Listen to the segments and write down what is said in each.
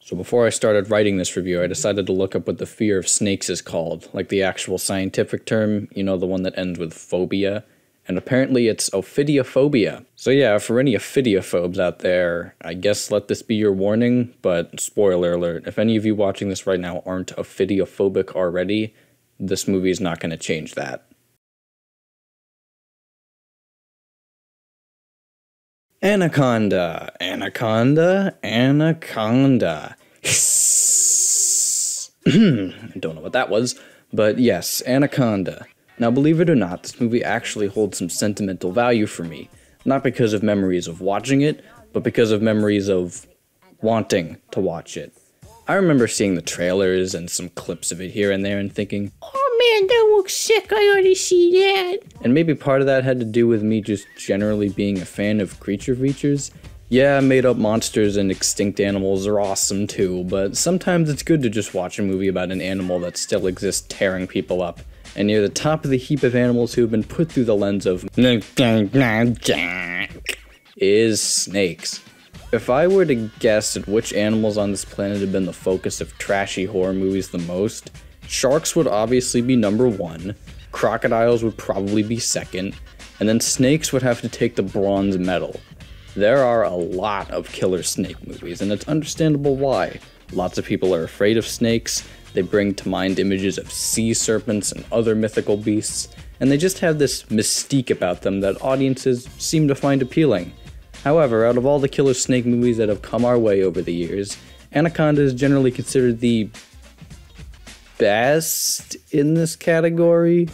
So before I started writing this review, I decided to look up what the fear of snakes is called, like the actual scientific term, you know, the one that ends with phobia. And apparently it's ophidiophobia. So yeah, for any ophidiophobes out there, I guess let this be your warning, but spoiler alert, if any of you watching this right now aren't ophidiophobic already, this movie is not going to change that. Anaconda, Anaconda, Anaconda. I don't know what that was, but yes, Anaconda. Now, believe it or not, this movie actually holds some sentimental value for me. Not because of memories of watching it, but because of memories of wanting to watch it. I remember seeing the trailers and some clips of it here and there and thinking, oh man, that looks sick, I already see that. And maybe part of that had to do with me just generally being a fan of creature features. Yeah, made-up monsters and extinct animals are awesome too, but sometimes it's good to just watch a movie about an animal that still exists tearing people up. And near the top of the heap of animals who have been put through the lens of is snakes. If I were to guess at which animals on this planet have been the focus of trashy horror movies the most, sharks would obviously be number one, crocodiles would probably be second, and then snakes would have to take the bronze medal. There are a lot of killer snake movies, and it's understandable why. Lots of people are afraid of snakes, they bring to mind images of sea serpents and other mythical beasts, and they just have this mystique about them that audiences seem to find appealing. However, out of all the killer snake movies that have come our way over the years, Anaconda is generally considered the best in this category,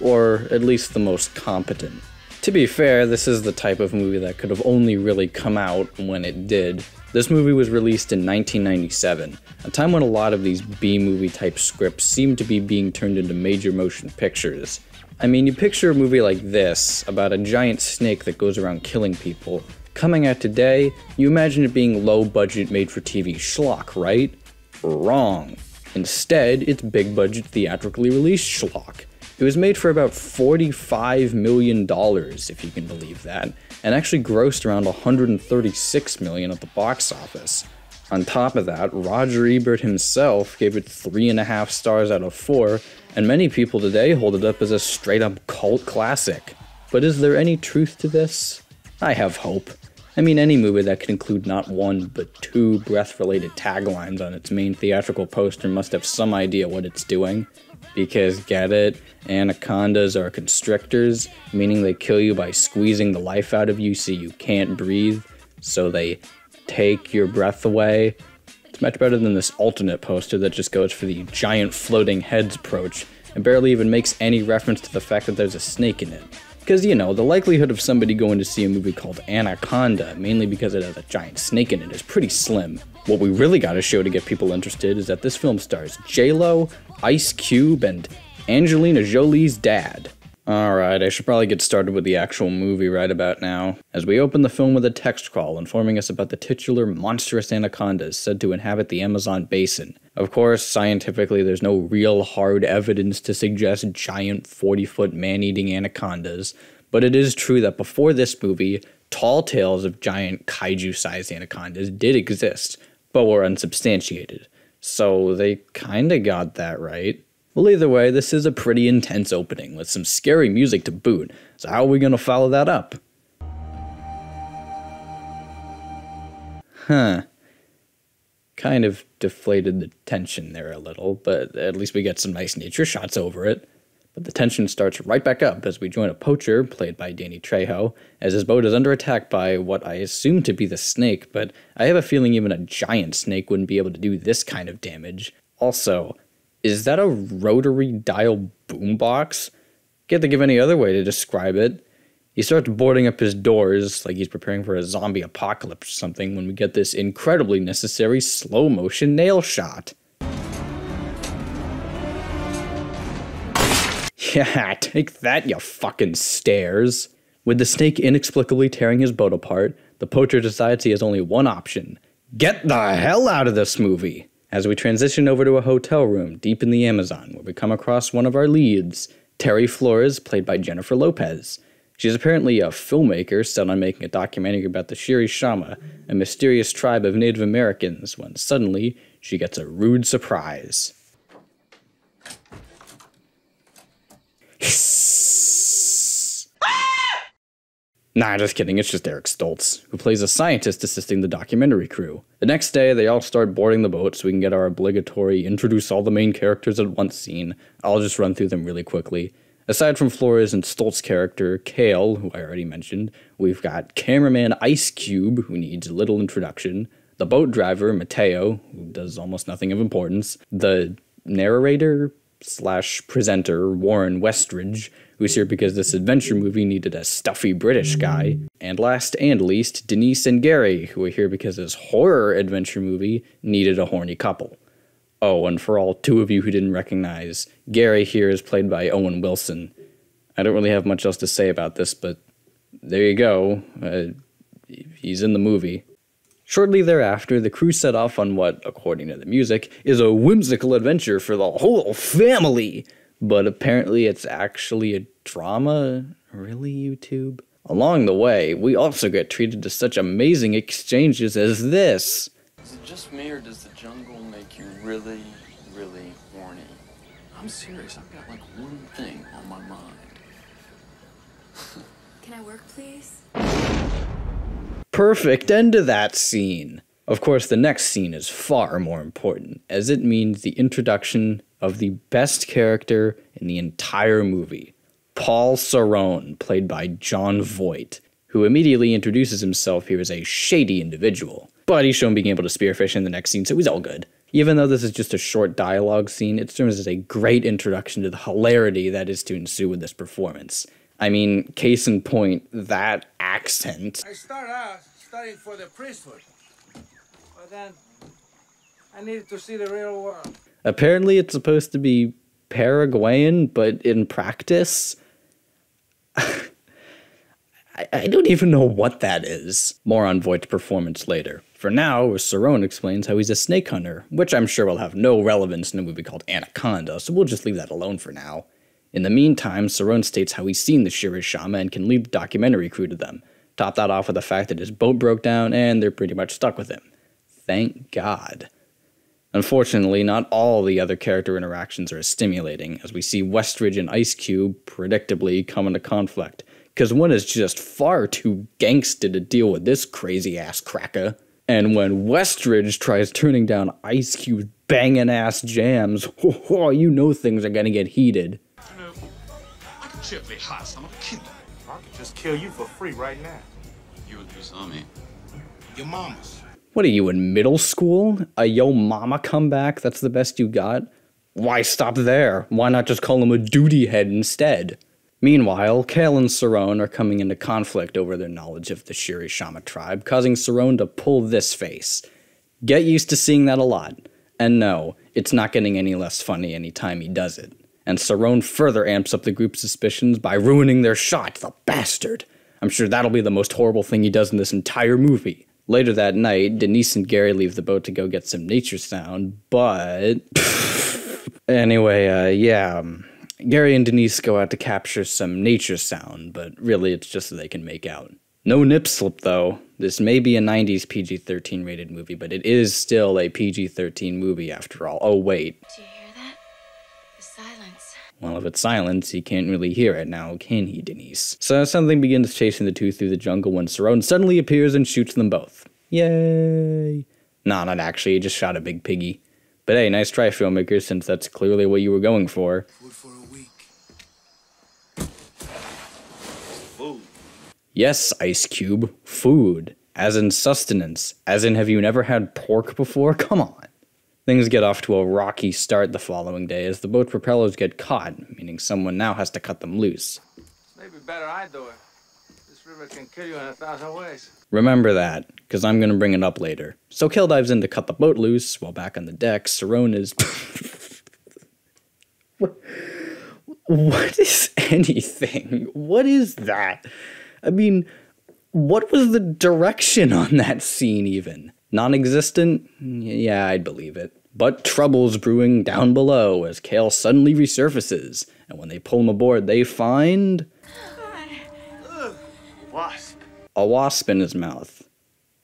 or at least the most competent. To be fair, this is the type of movie that could have only really come out when it did. This movie was released in 1997, a time when a lot of these B-movie type scripts seemed to be being turned into major motion pictures. I mean, you picture a movie like this, about a giant snake that goes around killing people, coming out today, you imagine it being low-budget made-for-TV schlock, right? Wrong. Instead, it's big-budget theatrically released schlock. It was made for about $45 million, if you can believe that, and actually grossed around $136 million at the box office. On top of that, Roger Ebert himself gave it 3.5 stars out of 4, and many people today hold it up as a straight-up cult classic. But is there any truth to this? I have hope. I mean, any movie that can include not one, but 2 breath-related taglines on its main theatrical poster must have some idea what it's doing. Because, get it, anacondas are constrictors, meaning they kill you by squeezing the life out of you so you can't breathe, so they take your breath away. It's much better than this alternate poster that just goes for the giant floating heads approach, and barely even makes any reference to the fact that there's a snake in it. Because, you know, the likelihood of somebody going to see a movie called Anaconda, mainly because it has a giant snake in it, is pretty slim. What we really gotta show to get people interested is that this film stars J-Lo, Ice Cube, and Angelina Jolie's dad. Alright, I should probably get started with the actual movie right about now, as we open the film with a text crawl informing us about the titular monstrous anacondas said to inhabit the Amazon basin. Of course, scientifically, there's no real hard evidence to suggest giant 40-foot man-eating anacondas, but it is true that before this movie, tall tales of giant kaiju-sized anacondas did exist, but were unsubstantiated. So they kinda got that right. Well, either way, this is a pretty intense opening, with some scary music to boot, so how are we gonna follow that up? Kind of deflated the tension there a little, but at least we get some nice nature shots over it. But the tension starts right back up as we join a poacher, played by Danny Trejo, as his boat is under attack by what I assume to be the snake, but I have a feeling even a giant snake wouldn't be able to do this kind of damage. Also, is that a rotary dial boombox? Can't think of any other way to describe it. He starts boarding up his doors like he's preparing for a zombie apocalypse or something when we get this incredibly necessary slow-motion nail shot. Yeah, take that, you fucking stairs. With the snake inexplicably tearing his boat apart, the poacher decides he has only one option. Get the hell out of this movie! As we transition over to a hotel room deep in the Amazon, where we come across one of our leads, Terry Flores, played by Jennifer Lopez. She's apparently a filmmaker set on making a documentary about the Shirishama, a mysterious tribe of Native Americans, when suddenly she gets a rude surprise. Nah, just kidding, it's just Eric Stoltz, who plays a scientist assisting the documentary crew. The next day, they all start boarding the boat so we can get our obligatory introduce all the main characters at once scene. I'll just run through them really quickly. Aside from Flores and Stoltz's character, Kale, who I already mentioned, we've got cameraman Ice Cube, who needs little introduction, the boat driver, Mateo, who does almost nothing of importance, the narrator / presenter, Warren Westridge, who's here because this adventure movie needed a stuffy British guy, and last and least, Denise and Gary, who are here because this horror adventure movie needed a horny couple. Oh, and for all 2 of you who didn't recognize, Gary here is played by Owen Wilson. I don't really have much else to say about this, but there you go. He's in the movie. Shortly thereafter, the crew set off on what, according to the music, is a whimsical adventure for the whole family. But apparently it's actually a drama? Really, YouTube? Along the way, we also get treated to such amazing exchanges as this. Is it just me, or does the jungle make you really, really horny? I'm serious, I've got like one thing on my mind. Can I work, please? Perfect end to that scene. Of course, the next scene is far more important, as it means the introduction of the best character in the entire movie, Paul Cerrone, played by Jon Voight, who immediately introduces himself here as a shady individual. But he's shown being able to spearfish in the next scene, so he's all good. Even though this is just a short dialogue scene, it serves as a great introduction to the hilarity that is to ensue with this performance. I mean, case in point, that accent. I started out studying for the priesthood, but then I needed to see the real world. Apparently it's supposed to be Paraguayan, but in practice, I don't even know what that is. More on Voight's performance later. For now, Cerrone explains how he's a snake hunter, which I'm sure will have no relevance in a movie called Anaconda, so we'll just leave that alone for now. In the meantime, Cerrone states how he's seen the Shirishama and can lead the documentary crew to them. Top that off with the fact that his boat broke down and they're pretty much stuck with him. Thank God. Unfortunately, not all the other character interactions are as stimulating, as we see Westridge and Ice Cube predictably come into conflict, because one is just far too gangsted to deal with this crazy-ass cracker. And when Westridge tries turning down Ice Cube's bangin'-ass jams, you know things are gonna get heated. You know, I could chip the house, I'm gonna kill you. I could just kill you for free right now. You would do something. Your mama's. What are you, in middle school? A yo mama comeback? That's the best you got? Why stop there? Why not just call him a duty head instead? Meanwhile, Kale and Cerrone are coming into conflict over their knowledge of the Shirishama tribe, causing Cerrone to pull this face. Get used to seeing that a lot. And no, it's not getting any less funny anytime he does it. And Cerrone further amps up the group's suspicions by ruining their shot, the bastard. I'm sure that'll be the most horrible thing he does in this entire movie. Later that night, Denise and Gary leave the boat to go get some nature sound, but... Anyway, Gary and Denise go out to capture some nature sound, but really it's just so they can make out. No nip slip, though. This may be a 90s PG-13 rated movie, but it is still a PG-13 movie after all. Oh, wait. Do you hear that? The silence. Well, if it's silence, he can't really hear it now, can he, Denise? So something begins chasing the two through the jungle when Cerrone suddenly appears and shoots them both. Yay! Nah, not actually, he just shot a big piggy. But hey, nice try, filmmakers, since that's clearly what you were going for. Food for a week. Food. Yes, Ice Cube, food. As in sustenance. As in, have you never had pork before? Come on. Things get off to a rocky start the following day as the boat propellers get caught, meaning someone now has to cut them loose. Maybe better I do it. This river can kill you in 1,000 ways. Remember that, because I'm going to bring it up later. So Kale dives in to cut the boat loose, while back on the deck, Cerrone is... What is anything? What is that? I mean, what was the direction on that scene even? Non-existent? Yeah, I'd believe it. But trouble's brewing down below as Kale suddenly resurfaces, and when they pull him aboard, they find... a wasp in his mouth.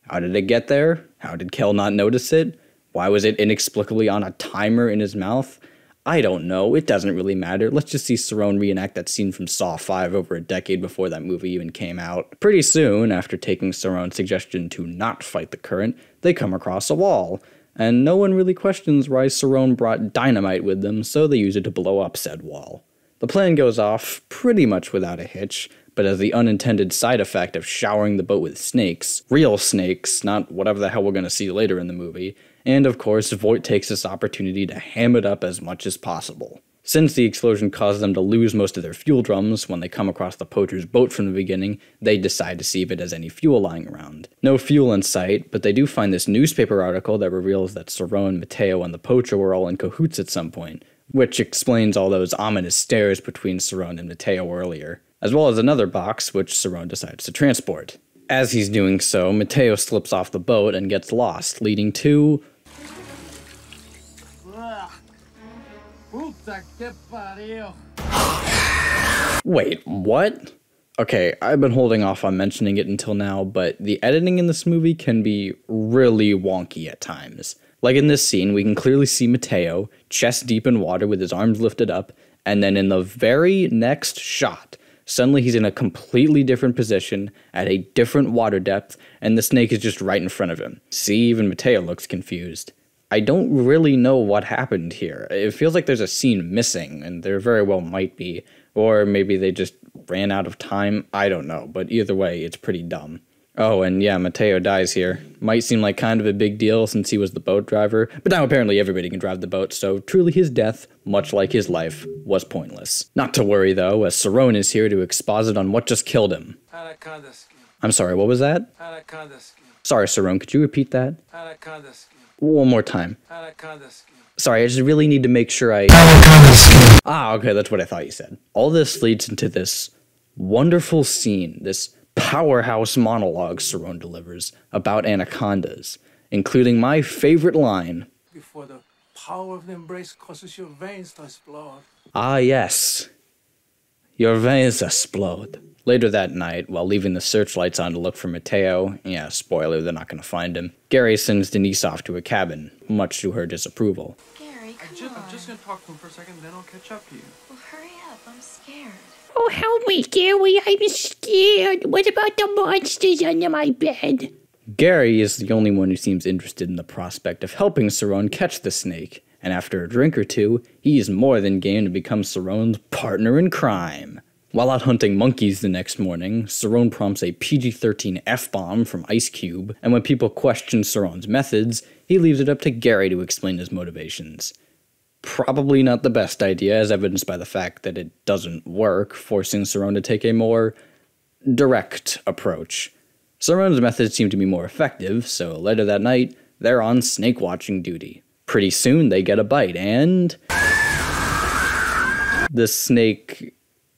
How did it get there? How did Kel not notice it? Why was it inexplicably on a timer in his mouth? I don't know, it doesn't really matter. Let's just see Cerrone reenact that scene from Saw 5 over a decade before that movie even came out. Pretty soon, after taking Cerrone's suggestion to not fight the current, they come across a wall. And no one really questions why Cerrone brought dynamite with them, so they use it to blow up said wall. The plan goes off pretty much without a hitch, but as the unintended side effect of showering the boat with snakes, real snakes, not whatever the hell we're going to see later in the movie, and of course Voight takes this opportunity to ham it up as much as possible. Since the explosion caused them to lose most of their fuel drums when they come across the poacher's boat from the beginning, they decide to see if it has any fuel lying around. No fuel in sight, but they do find this newspaper article that reveals that Cerrone, Mateo, and the poacher were all in cahoots at some point, which explains all those ominous stares between Cerrone and Mateo earlier, as well as another box which Cerrone decides to transport. As he's doing so, Mateo slips off the boat and gets lost, leading to... Wait, what? Okay, I've been holding off on mentioning it until now, but the editing in this movie can be really wonky at times. Like in this scene, we can clearly see Mateo, chest deep in water with his arms lifted up, and then in the very next shot, suddenly he's in a completely different position, at a different water depth, and the snake is just right in front of him. See, even Mateo looks confused. I don't really know what happened here. It feels like there's a scene missing, and there very well might be. Or maybe they just ran out of time, I don't know, but either way, it's pretty dumb. Oh, and yeah, Mateo dies here. Might seem like kind of a big deal since he was the boat driver, but now apparently everybody can drive the boat, so truly his death, much like his life, was pointless. Not to worry though, as Cerrone is here to exposit on what just killed him. Anaconda skin. I'm sorry, what was that? Anaconda skin. Sorry, Cerrone, could you repeat that? Anaconda skin. One more time. Anaconda skin. Sorry, I just really need to make sure I... Ah, okay, that's what I thought you said. All this leads into this wonderful scene, this powerhouse monologue Cerrone delivers about anacondas, including my favorite line. Before the power of the embrace causes your veins to explode. Ah, yes. Your veins explode. Later that night, while leaving the searchlights on to look for Mateo, yeah, spoiler, they're not going to find him, Gary sends Denise off to a cabin, much to her disapproval. Gary, I'm just gonna talk to him for a second, then I'll catch up to you. Well, hurry up. I'm scared. Oh, help me, Gary. I'm scared. What about the monsters under my bed? Gary is the only one who seems interested in the prospect of helping Cerrone catch the snake, and after a drink or two, he is more than game to become Cerrone's partner in crime. While out hunting monkeys the next morning, Cerrone prompts a PG-13 F-bomb from Ice Cube, and when people question Cerrone's methods, he leaves it up to Gary to explain his motivations. Probably not the best idea, as evidenced by the fact that it doesn't work, forcing Cerrone to take a more direct approach. Cerrone's methods seem to be more effective, so later that night, they're on snake watching duty. Pretty soon, they get a bite, and... the snake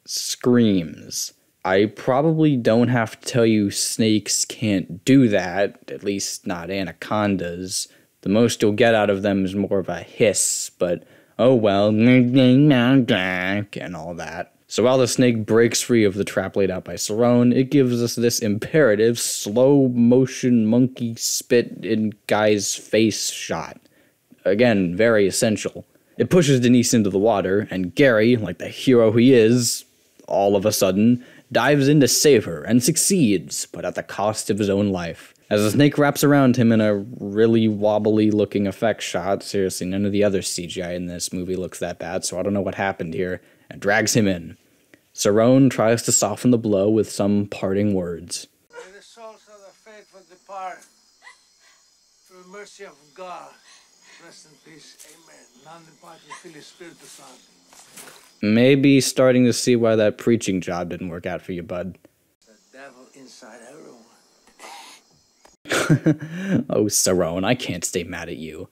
screams. I probably don't have to tell you snakes can't do that, at least not anacondas. The most you'll get out of them is more of a hiss, but oh well, and all that. So while the snake breaks free of the trap laid out by Cerrone, it gives us this imperative slow motion monkey spit in guy's face shot. Again, very essential. It pushes Denise into the water, and Gary, like the hero he is, all of a sudden, dives in to save her and succeeds, but at the cost of his own life. As the snake wraps around him in a really wobbly looking effect shot, seriously, none of the other CGI in this movie looks that bad, so I don't know what happened here, and drags him in. Cerrone tries to soften the blow with some parting words. May the souls of the faithful depart through the mercy of God. Rest in peace. Amen. Non departing Filii Spiritus Sancti. Maybe starting to see why that preaching job didn't work out for you, bud. The devil inside everyone. Oh, Cerrone, I can't stay mad at you.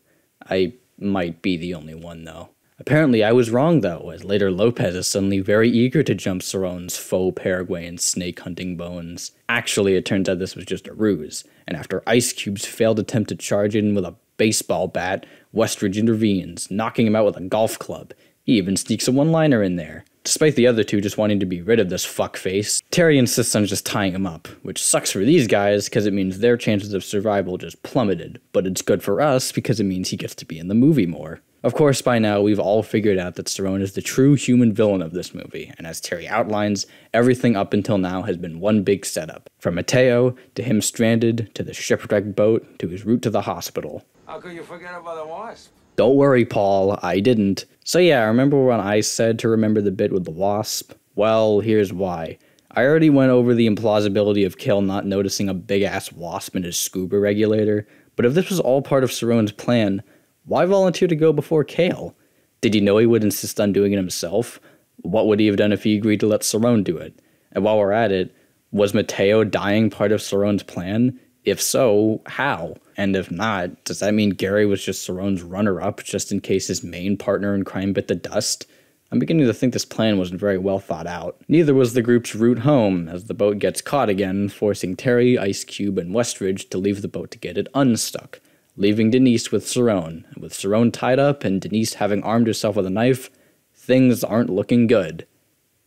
I might be the only one, though. Apparently I was wrong, though, as later Lopez is suddenly very eager to jump Cerrone's faux Paraguayan snake-hunting bones. Actually, it turns out this was just a ruse, and after Ice Cube's failed attempt to charge in with a baseball bat, Westridge intervenes, knocking him out with a golf club. He even sneaks a one-liner in there. Despite the other two just wanting to be rid of this fuckface, Terry insists on just tying him up, which sucks for these guys because it means their chances of survival just plummeted, but it's good for us because it means he gets to be in the movie more. Of course, by now, we've all figured out that Cerrone is the true human villain of this movie, and as Terry outlines, everything up until now has been one big setup. From Mateo, to him stranded, to the shipwrecked boat, to his route to the hospital. How could you forget about the wasp? Don't worry, Paul, I didn't. So yeah, remember when I said to remember the bit with the wasp? Well, here's why. I already went over the implausibility of Kale not noticing a big-ass wasp in his scuba regulator, but if this was all part of Cerrone's plan, why volunteer to go before Kale? Did he know he would insist on doing it himself? What would he have done if he agreed to let Cerrone do it? And while we're at it, was Mateo dying part of Cerrone's plan? If so, how? And if not, does that mean Gary was just Cerrone's runner-up just in case his main partner in crime bit the dust? I'm beginning to think this plan wasn't very well thought out. Neither was the group's route home, as the boat gets caught again, forcing Terry, Ice Cube, and Westridge to leave the boat to get it unstuck, leaving Denise with Cerrone. And with Cerrone tied up and Denise having armed herself with a knife, things aren't looking good.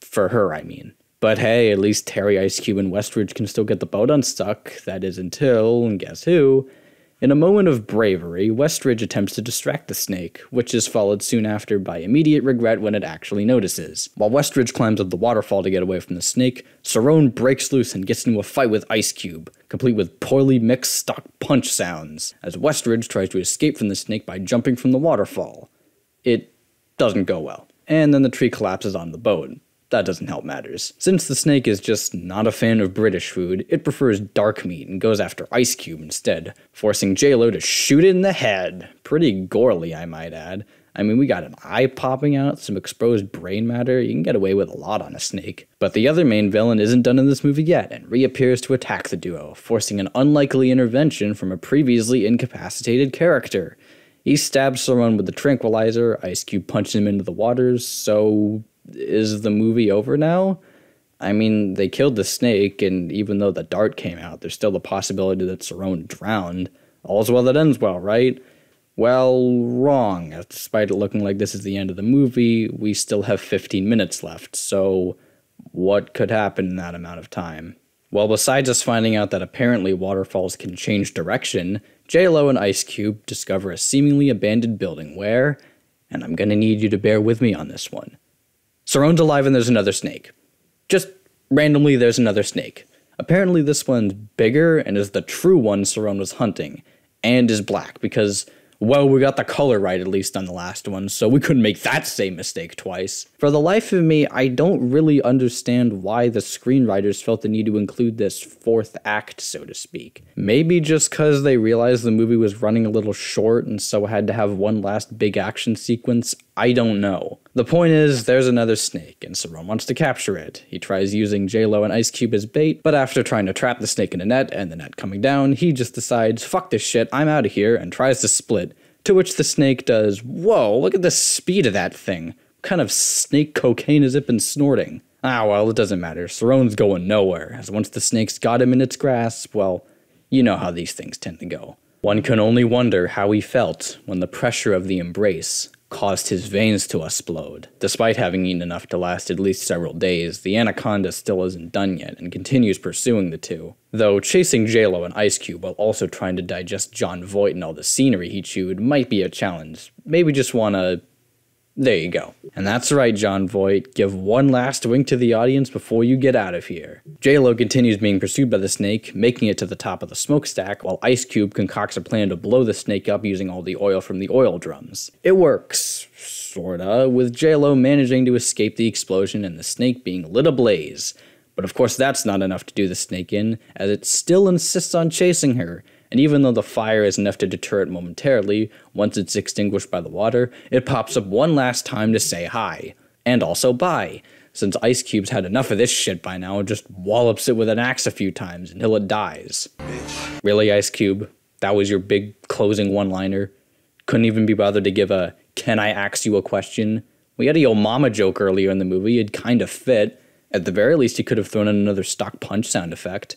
For her, I mean. But hey, at least Terry, Ice Cube, and Westridge can still get the boat unstuck. That is until, and guess who? In a moment of bravery, Westridge attempts to distract the snake, which is followed soon after by immediate regret when it actually notices. While Westridge climbs up the waterfall to get away from the snake, Cerrone breaks loose and gets into a fight with Ice Cube, complete with poorly mixed stock punch sounds, as Westridge tries to escape from the snake by jumping from the waterfall. It doesn't go well, and then the tree collapses on the boat. That doesn't help matters. Since the snake is just not a fan of British food, it prefers dark meat and goes after Ice Cube instead, forcing J-Lo to shoot it in the head. Pretty gorely, I might add. I mean, we got an eye popping out, some exposed brain matter, you can get away with a lot on a snake. But the other main villain isn't done in this movie yet, and reappears to attack the duo, forcing an unlikely intervention from a previously incapacitated character. He stabs Cerrone with the tranquilizer, Ice Cube punches him into the waters, so is the movie over now? I mean, they killed the snake, and even though the dart came out, there's still the possibility that Cerrone drowned. All's well that ends well, right? Well, wrong. Despite it looking like this is the end of the movie, we still have 15 minutes left, so what could happen in that amount of time? Well, besides us finding out that apparently waterfalls can change direction, J-Lo and Ice Cube discover a seemingly abandoned building where, and I'm gonna need you to bear with me on this one, Cerrone's alive and there's another snake. Just randomly there's another snake. Apparently this one's bigger and is the true one Cerrone was hunting, and is black because, well, we got the color right at least on the last one, so we couldn't make that same mistake twice. For the life of me, I don't really understand why the screenwriters felt the need to include this fourth act, so to speak. Maybe just cause they realized the movie was running a little short and so had to have one last big action sequence. I don't know. The point is, there's another snake, and Cerrone wants to capture it. He tries using J-Lo and Ice Cube as bait, but after trying to trap the snake in a net, and the net coming down, he just decides, fuck this shit, I'm out of here, and tries to split. To which the snake does, whoa, look at the speed of that thing. What kind of snake cocaine has it been snorting? Ah, well, it doesn't matter. Cerrone's going nowhere, as once the snake's got him in its grasp, well, you know how these things tend to go. One can only wonder how he felt when the pressure of the embrace caused his veins to explode. Despite having eaten enough to last at least several days, the Anaconda still isn't done yet and continues pursuing the two. Though chasing J-Lo and Ice Cube while also trying to digest John Voight and all the scenery he chewed might be a challenge. Maybe just wanna... There you go. And that's right, John Voight. Give one last wink to the audience before you get out of here. J-Lo continues being pursued by the snake, making it to the top of the smokestack, while Ice Cube concocts a plan to blow the snake up using all the oil from the oil drums. It works, sorta, with J-Lo managing to escape the explosion and the snake being lit ablaze. But of course that's not enough to do the snake in, as it still insists on chasing her. And even though the fire is enough to deter it momentarily, once it's extinguished by the water, it pops up one last time to say hi. And also bye. Since Ice Cube's had enough of this shit by now, just wallops it with an axe a few times until it dies. Bitch. Really, Ice Cube? That was your big closing one-liner? Couldn't even be bothered to give a, can I ask you a question? We had a yo mama joke earlier in the movie, it'd kind of fit. At the very least, he could have thrown in another stock punch sound effect.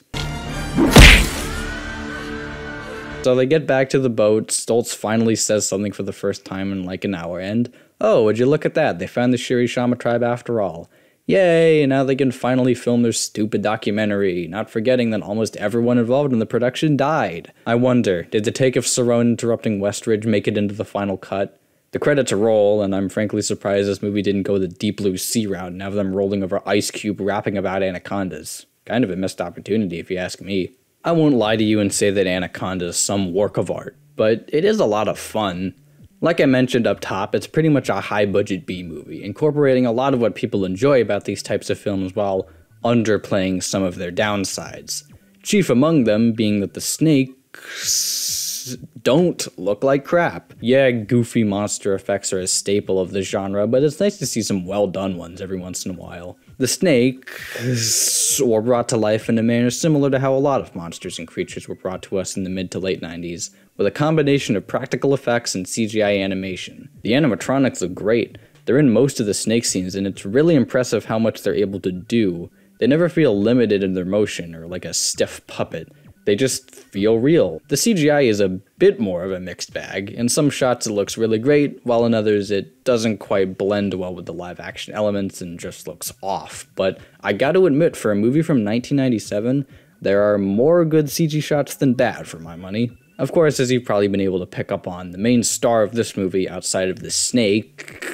So they get back to the boat, Stoltz finally says something for the first time in like an hour, and, oh, would you look at that, they found the Shirishama tribe after all. Yay, now they can finally film their stupid documentary, not forgetting that almost everyone involved in the production died. I wonder, did the take of Cerrone interrupting Westridge make it into the final cut? The credits roll, and I'm frankly surprised this movie didn't go the Deep Blue Sea route and have them rolling over Ice Cube rapping about anacondas. Kind of a missed opportunity if you ask me. I won't lie to you and say that Anaconda is some work of art, but it is a lot of fun. Like I mentioned up top, it's pretty much a high-budget B-movie, incorporating a lot of what people enjoy about these types of films while underplaying some of their downsides. Chief among them being that the snakes don't look like crap. Yeah, goofy monster effects are a staple of the genre, but it's nice to see some well-done ones every once in a while. The snakes were brought to life in a manner similar to how a lot of monsters and creatures were brought to us in the mid to late 90s, with a combination of practical effects and CGI animation. The animatronics look great. They're in most of the snake scenes, and it's really impressive how much they're able to do. They never feel limited in their motion or like a stiff puppet. They just feel real. The CGI is a bit more of a mixed bag. In some shots it looks really great, while in others it doesn't quite blend well with the live action elements and just looks off. But I gotta admit, for a movie from 1997, there are more good CG shots than bad for my money. Of course, as you've probably been able to pick up on, the main star of this movie outside of the snake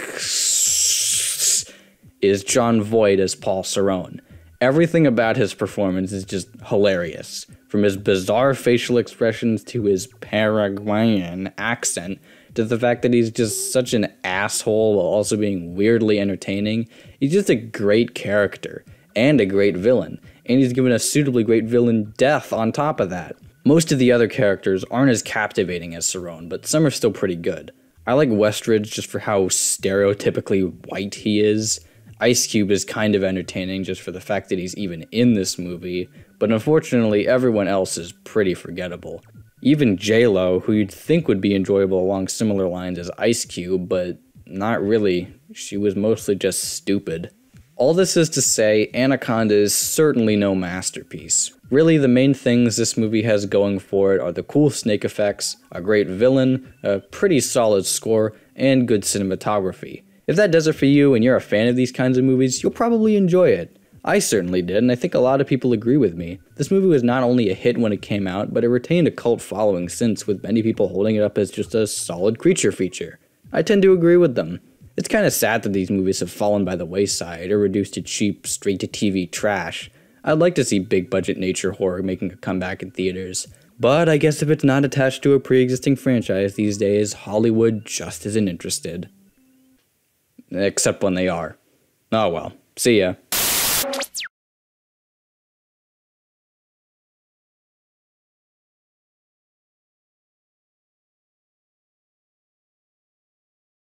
is Jon Voight as Paul Cerrone. Everything about his performance is just hilarious. From his bizarre facial expressions to his Paraguayan accent, to the fact that he's just such an asshole while also being weirdly entertaining. He's just a great character, and a great villain, and he's given a suitably great villain death on top of that. Most of the other characters aren't as captivating as Cerrone, but some are still pretty good. I like Westridge just for how stereotypically white he is. Ice Cube is kind of entertaining just for the fact that he's even in this movie, but unfortunately everyone else is pretty forgettable. Even J-Lo, who you'd think would be enjoyable along similar lines as Ice Cube, but not really. She was mostly just stupid. All this is to say, Anaconda is certainly no masterpiece. Really, the main things this movie has going for it are the cool snake effects, a great villain, a pretty solid score, and good cinematography. If that does it for you and you're a fan of these kinds of movies, you'll probably enjoy it. I certainly did, and I think a lot of people agree with me. This movie was not only a hit when it came out, but it retained a cult following since, with many people holding it up as just a solid creature feature. I tend to agree with them. It's kinda sad that these movies have fallen by the wayside, or reduced to cheap, straight-to-TV trash. I'd like to see big-budget nature horror making a comeback in theaters. But I guess if it's not attached to a pre-existing franchise these days, Hollywood just isn't interested. Except when they are. Oh well. See ya.